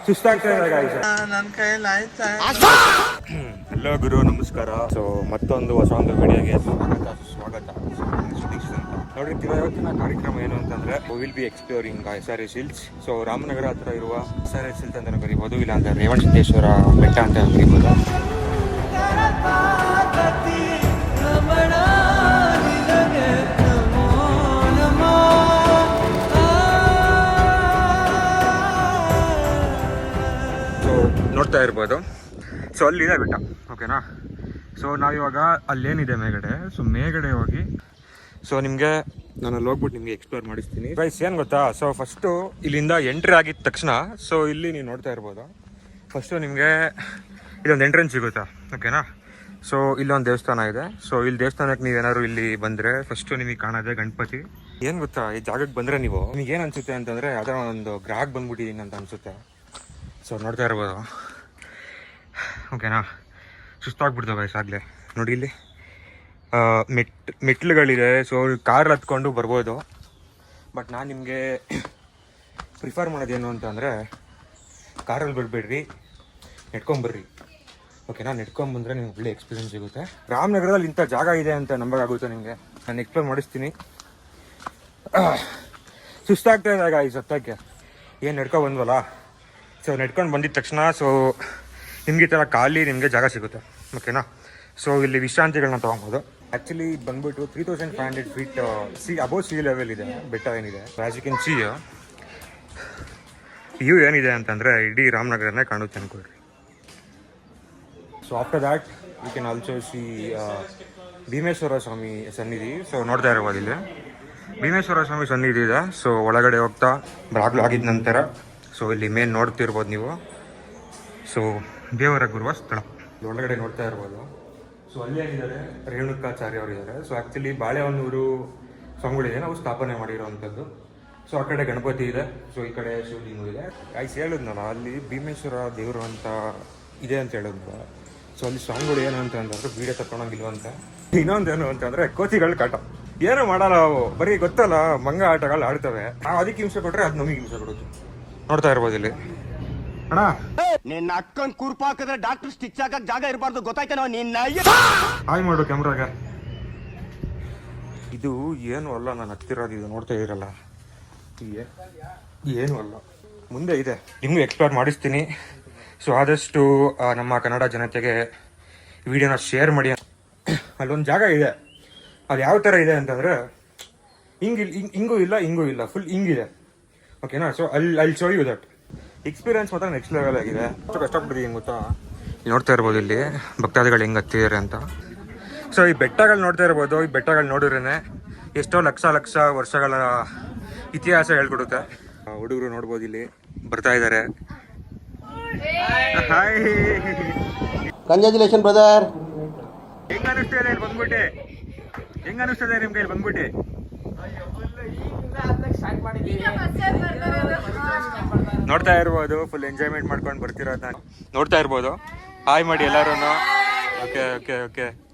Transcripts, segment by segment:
ಸುಸ್ತಾಗ್ತಾ ಇದೆ ನನ್ನ ಕೈಯಲ್ಲಿ ಆಯ್ತಾ. ಹಲೋ ಗುರು, ನಮಸ್ಕಾರ. ಸೊ ಮತ್ತೊಂದು ಹೊಸ ಒಂದು ವಿಡಿಯೋಗೆ ಸ್ವಾಗತ. ಸುದೀಕ್ಷ್ ಅಂತ ನೋಡಿರ್ತೀರ. ಇವತ್ತಿನ ಕಾರ್ಯಕ್ರಮ ಏನು ಅಂತಂದ್ರೆ will be exploring SRS hills. So Ramanagara ಹತ್ರ ಇರುವ SRS ಹಿಲ್ಸ್ ಅಂತ ಕರಿಬೋದು, ಇಲ್ಲ ಅಂದ್ರೆ ರೇವಣಸಿದ್ದೇಶ್ವರ ಬೆಟ್ಟ ಅಂತ ಕರಿಬೋದು. ನೋಡ್ತಾ ಇರ್ಬೋದು. ಸೊ ಅಲ್ಲಿದೆ ಬೆಟ್ಟ, ಓಕೆನಾ. ಸೊ ನಾವಿವಾಗ ಅಲ್ಲೇನಿದೆ ಮೇಗಡೆ, ಸೊ ಮೇಗಡೆ ಹೋಗಿ ಸೊ ನಿಮಗೆ ನಾನು ಅಲ್ಲಿ ಹೋಗ್ಬಿಟ್ಟು ನಿಮಗೆ ಎಕ್ಸ್ಪ್ಲೋರ್ ಮಾಡಿಸ್ತೀನಿ. ಗೈಸ್ ಏನು ಗೊತ್ತಾ, ಸೊ ಫಸ್ಟು ಇಲ್ಲಿಂದ ಎಂಟ್ರಿ ಆಗಿದ ತಕ್ಷಣ ಸೊ ಇಲ್ಲಿ ನೀವು ನೋಡ್ತಾ ಇರ್ಬೋದು, ಫಸ್ಟು ನಿಮಗೆ ಇಲ್ಲೊಂದು ಎಂಟ್ರೆನ್ಸ್ ಸಿಗುತ್ತಾ, ಓಕೆನಾ. ಸೊ ಇಲ್ಲೊಂದು ದೇವಸ್ಥಾನ ಇದೆ. ಸೊ ಇಲ್ಲಿ ದೇವಸ್ಥಾನಕ್ಕೆ ನೀವೇನಾದ್ರು ಇಲ್ಲಿ ಬಂದರೆ ಫಸ್ಟು ನಿಮಗೆ ಕಾಣೋದೆ ಗಣಪತಿ. ಏನು ಗೊತ್ತಾ, ಈ ಜಾಗಕ್ಕೆ ಬಂದರೆ ನೀವು ನಿಮಗೆ ಏನು ಅನಿಸುತ್ತೆ ಅಂತಂದರೆ ಯಾವುದೋ ಒಂದು ಗ್ರಾಹಕ್ ಬಂದ್ಬಿಟ್ಟಿದ್ದೀನಿ ಅಂತ ಅನಿಸುತ್ತೆ. ಸೊ ನೋಡ್ತಾ ಇರ್ಬೋದು, ಓಕೆನಾ. ಸುಸ್ತಾಗ್ಬಿಡ್ತವೆ ಗೈಸ್ ಆಗಲೇ. ನೋಡಿ ಇಲ್ಲಿ ಮೆಟ್ಲುಗಳಿದೆ. ಸೊ ಕಾರ್ ಹತ್ಕೊಂಡು ಬರ್ಬೋದು. ಬಟ್ ನಾನು ನಿಮಗೆ ಪ್ರಿಫರ್ ಮಾಡೋದೇನು ಅಂತಂದರೆ ಕಾರಲ್ಲಿ ಬಿಡಬೇಡ್ರಿ, ನೆಟ್ಕೊಂಬರ್ರಿ, ಓಕೆನಾ. ನೆಟ್ಕೊಂಬಂದರೆ ನಿಮ್ಗೆ ಒಳ್ಳೆ ಎಕ್ಸ್ಪೀರಿಯನ್ಸ್ ಸಿಗುತ್ತೆ. ರಾಮನಗರದಲ್ಲಿ ಇಂಥ ಜಾಗ ಇದೆ ಅಂತ ನಂಬಕ್ಕಾಗುತ್ತೆ ನಿಮಗೆ. ನಾನು ಎಕ್ಸ್ಪ್ಲೋರ್ ಮಾಡಿಸ್ತೀನಿ. ಸುಸ್ತಾಗ್ತಾ ಇದೆ ಗೈಸ್ ಹತ್ತಕ್ಕೆ. ಏನು ನಡ್ಕೊ ಬಂದ್ವಲ್ಲ. ಸೊ ನೆಟ್ಕೊಂಡು ಬಂದಿದ ತಕ್ಷಣ ಸೊ ನಿಮಗೆ ಈ ಥರ ಖಾಲಿ ನಿಮಗೆ ಜಾಗ ಸಿಗುತ್ತೆ, ಓಕೆನಾ. ಸೊ ಇಲ್ಲಿ ವಿಶ್ರಾಂತಿಗಳನ್ನ ತೊಗೊಬೋದು. ಆ್ಯಕ್ಚುಲಿ ಬಂದ್ಬಿಟ್ಟು 3500 ಫೀಟ್ ಅಬೋವ್ ಸಿ ಲೆವೆಲ್ ಇದೆ ಬೆಟ್ಟ ಏನಿದೆ. As you can see view ಏನಿದೆ ಅಂತಂದರೆ ಇಡೀ ರಾಮನಗರನೇ ಕಾಣುತ್ತೆ ಅನ್ಕೊಳ್ರಿ. So after that you can also see Bhimeshwara Swamy ಸನ್ನಿಧಿ. ಸೊ ನೋಡ್ತಾ ಇರ್ಬೋದು ಇಲ್ಲಿ ಭೀಮೇಶ್ವರ ಸ್ವಾಮಿ ಸನ್ನಿಧಿ ಇದೆ. ಸೊ ಒಳಗಡೆ ಹೋಗ್ತಾ ಬಾಗಿಲು ಆಗಿದ ನಂತರ ಸೊ ಇಲ್ಲಿ ಮೇನ್ ನೋಡ್ತಿರ್ಬೋದು ನೀವು. ಸೊ ದೇವರ ಗುರುವ ಸ್ಥಳ ಒಳಗಡೆ ನೋಡ್ತಾ ಇರ್ಬೋದು. ಸೊ ಅಲ್ಲಿ ಏನಿದ್ದಾರೆ ರೇಣುಕಾಚಾರ್ಯ ಅವರು ಇದ್ದಾರೆ. ಸೊ ಆ್ಯಕ್ಚುಲಿ ಬಾಳೆಹೊನ್ನೂರು ಸ್ವಾಮಿಗಳಿದೆ, ನಾವು ಸ್ಥಾಪನೆ ಮಾಡಿರೋವಂಥದ್ದು. ಸೊ ಆ ಕಡೆ ಗಣಪತಿ ಇದೆ, ಸೊ ಈ ಕಡೆ ಶಿವಲಿಂಗ ಇದೆ. ಆಯ್ತು ಹೇಳಿದ್ನಲ್ಲ, ಅಲ್ಲಿ ಭೀಮೇಶ್ವರ ದೇವರು ಅಂತ ಇದೆ ಅಂತ ಹೇಳಿದ್ನಲ್ಲ. ಸೊ ಅಲ್ಲಿ ಸ್ವಾಮಿಗಳು ಏನು ಅಂತಂದ್ರೆ ವೀಡಿಯೋ ತಗೊಳಂಗಿಲ್ವಂತ. ಇನ್ನೊಂದೇನು ಅಂತಂದರೆ ಕೋತಿಗಳು ಕಾಟ ಏನು ಮಾಡಲ್ಲ ಅವು, ಬರೀ ಗೊತ್ತಲ್ಲ ಮಂಗ ಆಟಗಳು ಆಡ್ತವೆ. ನಾವು ಅದಕ್ಕೆ ಹಿಂಸೆ ಕೊಟ್ಟರೆ ಅದು ನಮಗೆ ಹಿಂಸೆ ಕೊಡುತ್ತೆ. ನೋಡ್ತಾ ಇರ್ಬೋದು ಇಲ್ಲಿ ಅಣ್ಣ. ನಿನ್ನ ಅಕ್ಕನ್ ಕುರ್ಪ ಹಾಕಿದ್ರೆ ಡಾಕ್ಟರ್ ಸ್ಟಿಚ್ ಹಾಕಕ್ ಜಾಗ ಇರಬಾರ್ದು, ಗೊತ್ತಾಯ್ತೇನೋ ನಿನ್ನ. ಹಾಯ್ ಮಾಡು ಕ್ಯಾಮ್ರಾಗ. ಇದು ಏನು ಅಲ್ಲ, ನಾನು ಹತ್ತಿರೋದು ಇದು ನೋಡ್ತಾ ಇರಲ್ಲ, ಏನು ಅಲ್ಲ, ಮುಂದೆ ಇದೆ. ನಿಮಗೂ ಎಕ್ಸ್ಪ್ಲೋರ್ ಮಾಡಿಸ್ತೀನಿ. ಸೊ ಆದಷ್ಟು ನಮ್ಮ ಕನ್ನಡ ಜನತೆಗೆ ವಿಡಿಯೋನ ಶೇರ್ ಮಾಡಿ. ಅಲ್ಲೊಂದು ಜಾಗ ಇದೆ, ಅದು ಯಾವ ಥರ ಇದೆ ಅಂತಂದರೆ ಹಿಂಗೂ ಇಲ್ಲ ಫುಲ್ ಹಿಂಗಿದೆ, ಓಕೆನಾ. ಸೊ ಅಲ್ಲಿ ಶೋ ಯು ದಟ್ ಎಕ್ಸ್ಪೀರಿಯನ್ಸ್ ಮಾತ್ರ ನೆಕ್ಸ್ಟ್ ಲೆವೆಲ್ ಆಗಿದೆ. ಅಷ್ಟು ಕಷ್ಟಪಟ್ಟಿದ್ದೀನಿ ಗೊತ್ತಾ. ನೋಡ್ತಾ ಇರ್ಬೋದು ಇಲ್ಲಿ ಭಕ್ತಾದಿಗಳು ಹೆಂಗೆ ಹತ್ತಿದ್ದಾರೆ ಅಂತ. ಸೊ ಈ ಬೆಟ್ಟಗಳು ನೋಡ್ತಾ ಇರ್ಬೋದು. ಈ ಬೆಟ್ಟಗಳು ನೋಡಿದ್ರೇ ಎಷ್ಟೋ ಲಕ್ಷ ವರ್ಷಗಳ ಇತಿಹಾಸ ಹೇಳ್ಕೊಡುತ್ತೆ. ಹುಡುಗರು ನೋಡ್ಬೋದು ಇಲ್ಲಿ ಬರ್ತಾ ಇದ್ದಾರೆ. Hi, congratulation brother. ಹೆಂಗ ಅನಿಸ್ತಾ ಇದೆ ಇಲ್ಲಿ ಬಂದ್ಬಿಟ್ಟೆ? ಹೆಂಗ ಅನಿಸ್ತದೆ ನಿಮ್ಗೆ ಇಲ್ಲಿ ಬಂದ್ಬಿಟ್ಟೆ? ನೋಡ್ತಾ ಇರ್ಬೋದು, ಫುಲ್ ಎಂಜಾಯ್ಮೆಂಟ್ ಮಾಡ್ಕೊಂಡು ಬರ್ತಿರೋದು ನಾನು ನೋಡ್ತಾ ಇರ್ಬೋದು. ಹಾಯ್ ಮಾಡಿ ಎಲ್ಲರೂ. Okay okay okay,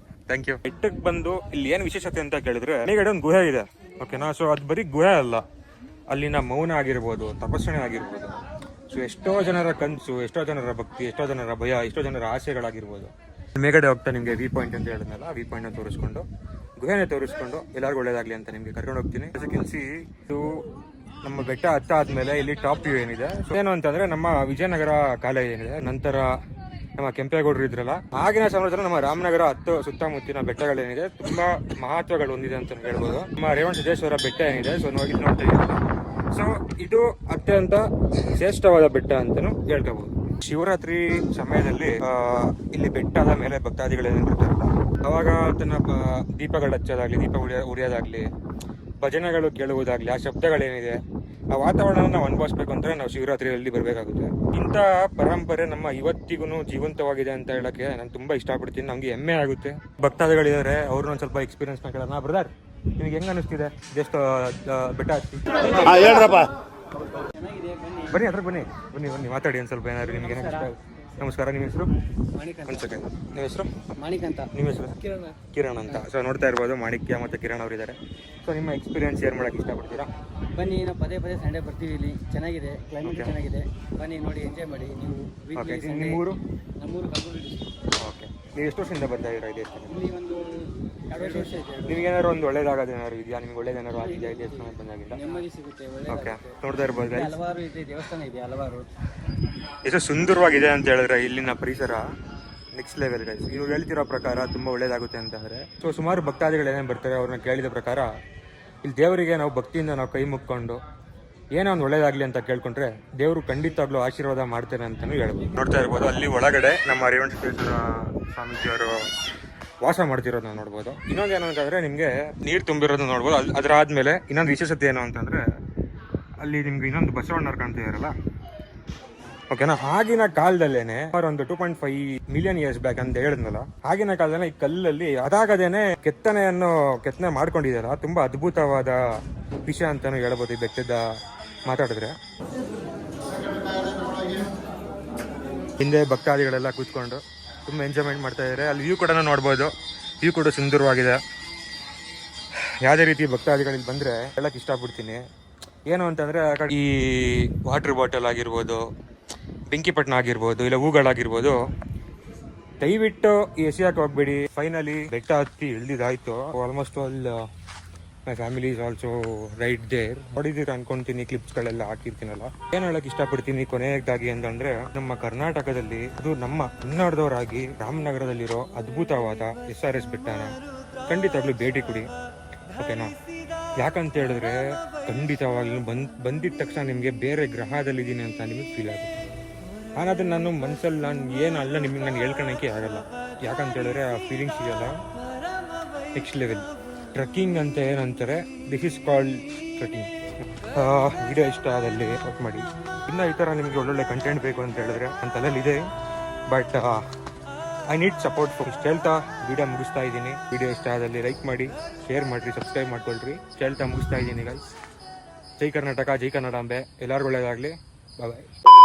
thank you. ಬೆಟ್ಟಕ್ಕೆ ಬಂದು ಇಲ್ಲಿ ಏನು ವಿಶೇಷತೆ ಅಂತ ಕೇಳಿದ್ರೆ, ಮೇಲ್ಗಡೆ ಒಂದು ಗುಹೆ ಇದೆ, ಓಕೆನಾ. ಸೊ ಅದು ಬರೀ ಗುಹೆ ಅಲ್ಲ, ಅಲ್ಲಿನ ಮೌನ ಆಗಿರ್ಬೋದು, ತಪಸ್ಸಣೆ ಆಗಿರ್ಬೋದು. ಸೊ ಎಷ್ಟೋ ಜನರ ಕನಸು, ಎಷ್ಟೋ ಜನರ ಭಕ್ತಿ, ಎಷ್ಟೋ ಜನರ ಭಯ, ಎಷ್ಟೋ ಜನರ ಆಸೆಗಳಾಗಿರ್ಬೋದು. ಮೇಲ್ಗಡೆ ಹೋಗ್ತಾ ನಿಮಗೆ ವಿ ಪಾಯಿಂಟ್ ಅಂತ ಹೇಳಿದ್ನಲ್ಲ, ವಿ ಪಾಯಿಂಟ್ನ ತೋರಿಸ್ಕೊಂಡು ಗುಹೆನೇ ತೋರಿಸ್ಕೊಂಡು ಎಲ್ಲರಿಗೂ ಒಳ್ಳೇದಾಗಲಿ ಅಂತ ನಿಮಗೆ ಕರ್ಕೊಂಡು ಹೋಗ್ತೀನಿ. ಕೆಲಸಿ ಇದು ನಮ್ಮ ಬೆಟ್ಟ ಹತ್ತ ಆದಮೇಲೆ ಇಲ್ಲಿ ಟಾಪ್ ವ್ಯೂ ಏನಿದೆ. ಸೊ ಏನು ಅಂತಂದರೆ ನಮ್ಮ ವಿಜಯನಗರ ಕಾಲ ಏನಿದೆ, ನಂತರ ನಮ್ಮ ಕೆಂಪೇಗೌಡರು ಇದ್ರಲ್ಲ, ಆಗಿನ ಸಂದರ್ಭದಲ್ಲಿ ನಮ್ಮ ರಾಮನಗರ ಸುತ್ತಮುತ್ತಿನ ಬೆಟ್ಟಗಳೇನಿದೆ ತುಂಬ ಮಹತ್ವಗಳು ಹೊಂದಿದೆ ಅಂತ ಹೇಳ್ಬೋದು. ನಮ್ಮ ರೇವಣಸಿದ್ದೇಶ್ವರ ಬೆಟ್ಟ ಏನಿದೆ, ಸೊ ಇಲ್ಲಿ ನೋಡ್ತಾ ಇದ್ದೀವಿ. ಸೊ ಇದು ಅತ್ಯಂತ ಶ್ರೇಷ್ಠವಾದ ಬೆಟ್ಟ ಅಂತಲೂ ಹೇಳ್ಕೋಬಹುದು. ಶಿವರಾತ್ರಿ ಸಮಯದಲ್ಲಿ ಇಲ್ಲಿ ಬೆಟ್ಟದ ಮೇಲೆ ಭಕ್ತಾದಿಗಳೇನು ಬರ್ತಾರಲ್ಲ, ಅವಾಗ ತನ್ನ ದೀಪಗಳು ಹಚ್ಚೋದಾಗ್ಲಿ, ದೀಪ ಉರಿಯೋದಾಗ್ಲಿ, ಭಜನೆಗಳು ಕೇಳುವುದಾಗ್ಲಿ, ಆ ಶಬ್ದಗಳೇನಿದೆ, ಆ ವಾತಾವರಣ ನಾವು ಅನುಭವಿಸ್ಬೇಕು ಅಂದರೆ ನಾವು ಶಿವರಾತ್ರಿಯಲ್ಲಿ ಬರಬೇಕಾಗುತ್ತೆ. ಇಂಥ ಪರಂಪರೆ ನಮ್ಮ ಇವತ್ತಿಗೂ ಜೀವಂತವಾಗಿದೆ ಅಂತ ಹೇಳಕ್ಕೆ ನಾನು ತುಂಬ ಇಷ್ಟಪಡ್ತೀನಿ. ನಮಗೆ ಹೆಮ್ಮೆ ಆಗುತ್ತೆ. ಭಕ್ತಾದಿಗಳಿದ್ದಾರೆ, ಅವ್ರನ್ನ ಒಂದು ಸ್ವಲ್ಪ ಎಕ್ಸ್ಪೀರಿಯನ್ಸ್ ಮಾಡ್ಕೊಳ್ಳೋಣ. ಬ್ರದರ್, ನಿಮಗೆ ಹೆಂಗೆ ಅನಿಸ್ತಿದೆ ಜಸ್ಟ್ ಬೆಟ್ಟ ಹತ್ತಿ? ಹೇಳ್ರಪ್ಪ. ಬನ್ನಿ, ಅದ್ರ ಬನ್ನಿ ಮಾತಾಡಿ ಒಂದು ಸ್ವಲ್ಪ. ಏನಾದ್ರು ನಿಮ್ಗೆ ಏನಾದ್ರು ಇಷ್ಟ ನಮಸ್ಕಾರ, ನಿಮ್ಮ ಹೆಸರು? ಮಾಣಿಕ್ ಒಂದು ಸೆಕೆಂಡ್, ನಿಮ್ಮ ಹೆಸರು? ಮಾಣಿಕ್ ಅಂತ. ನಿಮ್ಮ ಹೆಸರು? ಕಿರಣ್. ಕಿರಣ್ ಅಂತ. ಸೊ ನೋಡ್ತಾ ಇರ್ಬೋದು ಮಾಣಿಕ್ಯ ಮತ್ತು ಕಿರಣ್ ಅವರಿದ್ದಾರೆ. ಸೊ ನಿಮ್ಮ ಎಕ್ಸ್ಪೀರಿಯನ್ಸ್ ಶೇರ್ ಮಾಡೋಕ್ಕೆ ಇಷ್ಟಪಡ್ತೀರಾ? ಬನ್ನಿ, ನಾವು ಪದೇ ಪದೇ ಸಂಡೇ ಬರ್ತೀವಿ. ಇಲ್ಲಿ ಚೆನ್ನಾಗಿದೆ, ಕ್ಲೈಮೇಟ್ ಚೆನ್ನಾಗಿದೆ. ಬನ್ನಿ ನೋಡಿ, ಎಂಜಾಯ್ ಮಾಡಿ ನೀವು. ಓಕೆ, ನಿಮ್ಮೂರು? ನಮ್ಮೂರು ಕಲಬುರಗಿ ಡಿಸ್ಟ್ರಿಕ್ಟ್. ಓಕೆ, ನೀವು ಎಷ್ಟು ವರ್ಷದಿಂದ ಬರ್ತಾ ಇದ್ದೀರಾ ಈ ದೇವಸ್ಥಾನಕ್ಕೆ? ಇಲ್ಲಿ ಒಂದು 2 ವರ್ಷ ಇದೆ. ನಿಮಗೇನಾದ್ರು ಒಂದು ಒಳ್ಳೇದಾಗೋದು ಏನಾದ್ರು ಇದೆಯಾ? ನಿಮ್ಗೆ ಒಳ್ಳೇದೇನಾದ್ರು ಆಗಿದೆಯಾ ಈ ದೇವಸ್ಥಾನಕ್ಕೆ ಬಂದಾಗಿಂದ? ನೆಮ್ಮದಿ ಸಿಗುತ್ತೆ, ಓಕೆ, ಒಳ್ಳೆದಾಗುತ್ತೆ. ನೋಡ್ತಾ ಇರ್ಬೋದು guys. ಹಲವಾರು ಇದೆ, ದೇವಸ್ಥಾನ ಇದೆ ಹಲವಾರು. ಎಷ್ಟು ಸುಂದರವಾಗಿದೆ ಅಂತ ಹೇಳಿದ್ರೆ ಇಲ್ಲಿನ ಪರಿಸರ ನೆಕ್ಸ್ಟ್ ಲೆವೆಲ್ ಗೈಸ್. ಇವ್ರು ಹೇಳ್ತಿರೋ ಪ್ರಕಾರ ತುಂಬ ಒಳ್ಳೇದಾಗುತ್ತೆ ಅಂತ ಹೇಳಿದ್ರೆ, ಸೊ ಸುಮಾರು ಭಕ್ತಾದಿಗಳು ಏನೇನು ಬರ್ತಾರೆ ಅವ್ರನ್ನ ಕೇಳಿದ ಪ್ರಕಾರ ಇಲ್ಲಿ ದೇವರಿಗೆ ನಾವು ಭಕ್ತಿಯಿಂದ ನಾವು ಕೈ ಮುಕ್ಕೊಂಡು ಏನೋ ಒಂದು ಒಳ್ಳೇದಾಗಲಿ ಅಂತ ಕೇಳ್ಕೊಂಡ್ರೆ ದೇವರು ಖಂಡಿತವಾಗ್ಲೂ ಆಶೀರ್ವಾದ ಮಾಡ್ತೇನೆ ಅಂತಲೂ ಹೇಳ್ಬೋದು. ನೋಡ್ತಾ ಇರ್ಬೋದು ಅಲ್ಲಿ ಒಳಗಡೆ ನಮ್ಮ ರೇವಣಸಿದ್ದೇಶ್ವರ ಸ್ವಾಮೀಜಿಯವರು ವಾಸ ಮಾಡ್ತಿರೋದು ನಾವು ನೋಡ್ಬೋದು. ಇನ್ನೊಂದು ಏನು ಅಂತಂದರೆ ನಿಮಗೆ ನೀರು ತುಂಬಿರೋದು ನೋಡ್ಬೋದು. ಅದರಾದ್ಮೇಲೆ ಇನ್ನೊಂದು ವಿಶೇಷತೆ ಏನು ಅಂತಂದರೆ ಅಲ್ಲಿ ನಿಮ್ಗೆ ಇನ್ನೊಂದು ಬಸವಣ್ಣವ್ರು ಕಾಣ್ತಿದಾರಲ್ಲ, ಓಕೆನಾ, ಆಗಿನ ಕಾಲದಲ್ಲೇನೆ ಒಂದು 2.5 ಮಿಲಿಯನ್ ಇಯರ್ಸ್ ಬ್ಯಾಕ್ ಅಂತ ಹೇಳಿದ್ನಲ್ಲ, ಆಗಿನ ಕಾಲದಲ್ಲಿ ಈ ಕಲ್ಲಲ್ಲಿ ಅದಾಗದೇನೆ ಕೆತ್ತನೆ ಮಾಡ್ಕೊಂಡಿದಾರ. ತುಂಬಾ ಅದ್ಭುತವಾದ ವಿಷಯ ಅಂತಾನು ಹೇಳ್ಬೋದು ಈ ಬೆಟ್ಟದ ಮಾತಾಡಿದ್ರೆ. ಹಿಂದೆ ಭಕ್ತಾದಿಗಳೆಲ್ಲ ಕೂತ್ಕೊಂಡು ತುಂಬ ಎಂಜಾಯ್ಮೆಂಟ್ ಮಾಡ್ತಾ ಇದ್ದಾರೆ. ಅಲ್ಲಿ ವ್ಯೂ ಕೂಡ ನೋಡ್ಬೋದು. ವ್ಯೂ ಕೂಡ ಸುಂದರವಾಗಿದೆ. ಯಾವುದೇ ರೀತಿ ಭಕ್ತಾದಿಗಳಿಗೆ ಬಂದರೆ ಹೇಳಕ್ಕೆ ಇಷ್ಟಪಡ್ತೀನಿ ಏನು ಅಂತಂದರೆ, ಈ ವಾಟರ್ ಬಾಟಲ್ ಆಗಿರ್ಬೋದು, ಬೆಂಕಿಪಟ್ಟಣ ಆಗಿರ್ಬೋದು, ಇಲ್ಲ ಹೂಗಳಾಗಿರ್ಬೋದು, ದಯವಿಟ್ಟು ಎಸಿಯಾಕೆ ಹೋಗ್ಬೇಡಿ. ಫೈನಲಿ ಬೆಟ್ಟ ಹತ್ತಿ ಇಳಿದಿದ್ದಾಯ್ತು. Almost all my family is also right there. ನೋಡಿದ್ದೀರ ಅನ್ಕೊಂತೀನಿ, ಕ್ಲಿಪ್ಸ್ಗಳೆಲ್ಲ ಹಾಕಿರ್ತೀನಲ್ಲ. ಏನು ಹೇಳಕ್ಕೆ ಇಷ್ಟಪಡ್ತೀನಿ ಕೊನೆಯದಾಗಿ ಅಂತಂದರೆ, ನಮ್ಮ ಕರ್ನಾಟಕದಲ್ಲಿ ಅದು ನಮ್ಮ ಕನ್ನಡದವರಾಗಿ ರಾಮನಗರದಲ್ಲಿರೋ ಅದ್ಭುತವಾದ SRS ಬೆಟ್ಟನ ಖಂಡಿತವಾಗ್ಲೂ ಭೇಟಿ ಕೊಡಿ, ಓಕೆನಾ. ಯಾಕಂತ ಹೇಳಿದ್ರೆ ಖಂಡಿತವಾಗ್ಲೂ ಬಂದಿದ ತಕ್ಷಣ ನಿಮಗೆ ಬೇರೆ ಗ್ರಹದಲ್ಲಿದ್ದೀನಿ ಅಂತ ನಿಮಗೆ ಫೀಲ್ ಆಗುತ್ತೆ. ಅದನ್ನು ನಾನು ಮನಸ್ಸಲ್ಲಿ ಏನಲ್ಲ ನಿಮಗೆ ನಾನು ಹೇಳ್ಕೊಳಕ್ಕೆ ಆಗಲ್ಲ. ಯಾಕಂತ ಹೇಳಿದ್ರೆ ಆ ಫೀಲಿಂಗ್ಸ್ ಇದೆಯಲ್ಲ ನೆಕ್ಸ್ಟ್ ಲೆವೆಲ್. ಟ್ರೆಕ್ಕಿಂಗ್ ಅಂತ ಏನಂತಾರೆ, this is called trekking. Video ಇಷ್ಟ ಆದಲ್ಲಿ ವರ್ಕ್ ಮಾಡಿ. ಇನ್ನು ಈ ಥರ ನಿಮಗೆ ಒಳ್ಳೊಳ್ಳೆ ಕಂಟೆಂಟ್ ಬೇಕು ಅಂತ ಹೇಳಿದ್ರೆ ನನ್ನ ತಲೆಯಲ್ಲಿ ಇದೆ, ಬಟ್ ಐ ನೀಡ್ ಸಪೋರ್ಟ್. ಇಷ್ಟು ಹೇಳ್ತಾ ವಿಡಿಯೋ ಮುಗಿಸ್ತಾ ಇದ್ದೀನಿ. ವಿಡಿಯೋ ಇಷ್ಟ ಆದಲ್ಲಿ ಲೈಕ್ ಮಾಡಿ, ಶೇರ್ ಮಾಡಿರಿ, ಸಬ್ಸ್ಕ್ರೈಬ್ ಮಾಡ್ಕೊಳ್ರಿ. ಇಷ್ಟು ಹೇಳ್ತಾ ಮುಗಿಸ್ತಾ ಇದ್ದೀನಿ ಗೈಸ್. ಜೈ ಕರ್ನಾಟಕ, ಜೈ ಕನ್ನಡಾಂಬೆ. ಎಲ್ಲರಿಗೂ ಒಳ್ಳೆಯದಾಗಲಿ. ಬಾಯ್ ಬಾಯ್.